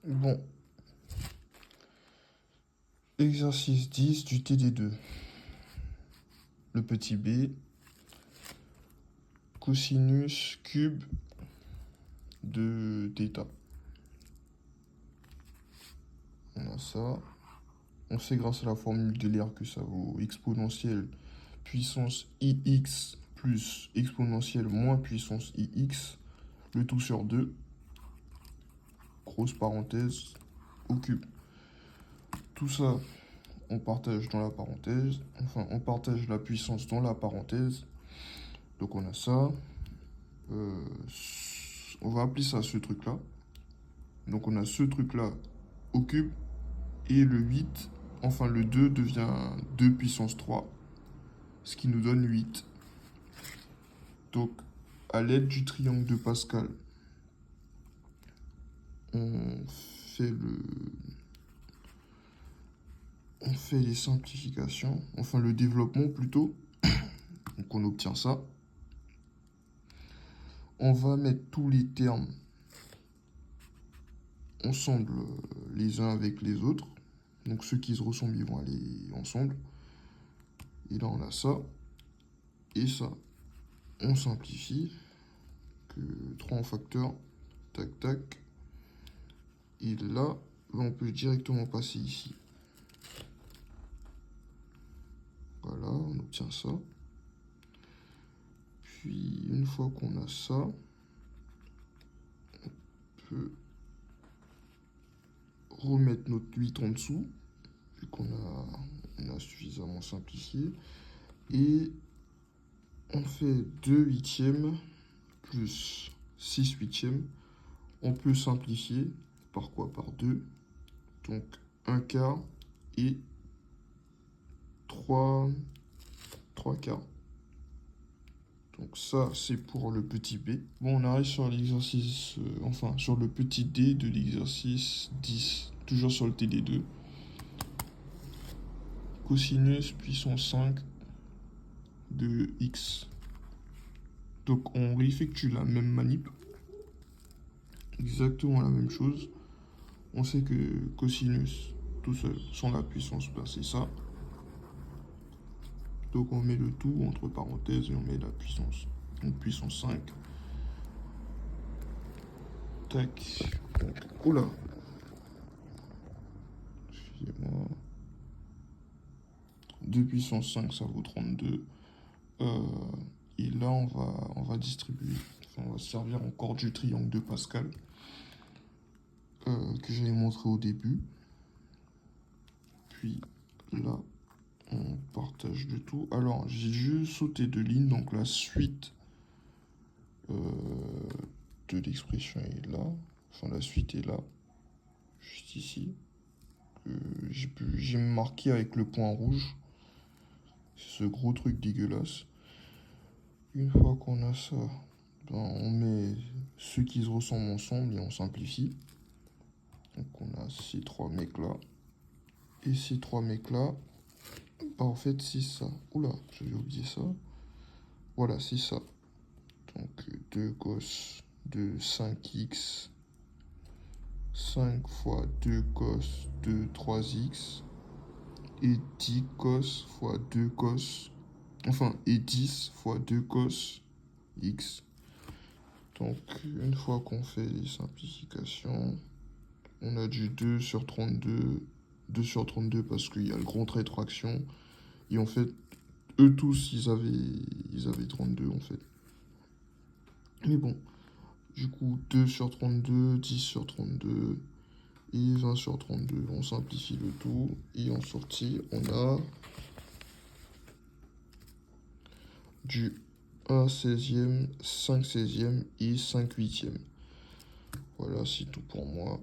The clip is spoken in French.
Bon, exercice 10 du TD2. Le petit b, cosinus cube de θ. On a ça. On sait grâce à la formule d'Euler que ça vaut exponentielle puissance ix plus exponentielle moins puissance ix, le tout sur 2, grosse parenthèse, au cube. Tout ça, on partage dans la parenthèse, enfin on partage la puissance dans la parenthèse. Donc on a ça. On va appeler ça ce truc-là. Donc on a ce truc-là au cube. Et le 8, enfin le 2 devient 2 puissance 3. Ce qui nous donne 8. Donc à l'aide du triangle de Pascal, on fait les simplifications, enfin le développement plutôt. Donc on obtient ça. On va mettre tous les termes ensemble les uns avec les autres. Donc ceux qui se ressemblent, ils vont aller ensemble. Et là, on a ça et ça. On simplifie. Que 3 en facteur. Tac, tac. Et là, on peut directement passer ici. Voilà, on obtient ça. Puis, une fois qu'on a ça, on peut remettre notre 8 en dessous, vu qu'on a suffisamment simplifié. Et on fait 2 huitièmes plus 6 huitièmes. On peut simplifier par quoi? Par 2. Donc 1 quart et 3 quarts. Donc ça, c'est pour le petit b. Bon, on arrive sur l'exercice, enfin sur le petit d de l'exercice 10. Toujours sur le TD2. Cosinus puissance 5 de x. Donc on réeffectue la même manip. Exactement la même chose. On sait que cosinus tout seul, sans la puissance, ben c'est ça. Donc on met le tout entre parenthèses et on met la puissance. Donc puissance 5. Tac. Oula. Excusez-moi. 2 puissance 5, ça vaut 32. Et là, on va distribuer. Enfin, on va se servir encore du triangle de Pascal. Que j'avais montré au début. Puis là, on partage le tout. Alors, j'ai juste sauté de ligne, donc la suite de l'expression est là. Enfin, la suite est là, juste ici. J'ai marqué avec le point rouge. C'est ce gros truc dégueulasse. Une fois qu'on a ça, ben, on met ceux qui se ressemblent ensemble et on simplifie. Donc on a ces 3 mecs-là. Et ces 3 mecs-là, bah en fait c'est ça. Oula, j'avais oublié ça. Voilà, c'est ça. Donc 2 cos de 5x. 5 fois 2 cos de 3x. Et 10 cos fois 2 cos. Enfin, et 10 fois 2 cos x. Donc, une fois qu'on fait les simplifications, on a du 2 sur 32. 2 sur 32 parce qu'il y a le grand trait de fraction. Et en fait, eux tous, ils avaient 32 en fait. Mais bon, du coup, 2 sur 32, 10 sur 32 et 20 sur 32. On simplifie le tout et en sortie, on a du 1 16e, 5 16e et 5 8e. Voilà, c'est tout pour moi.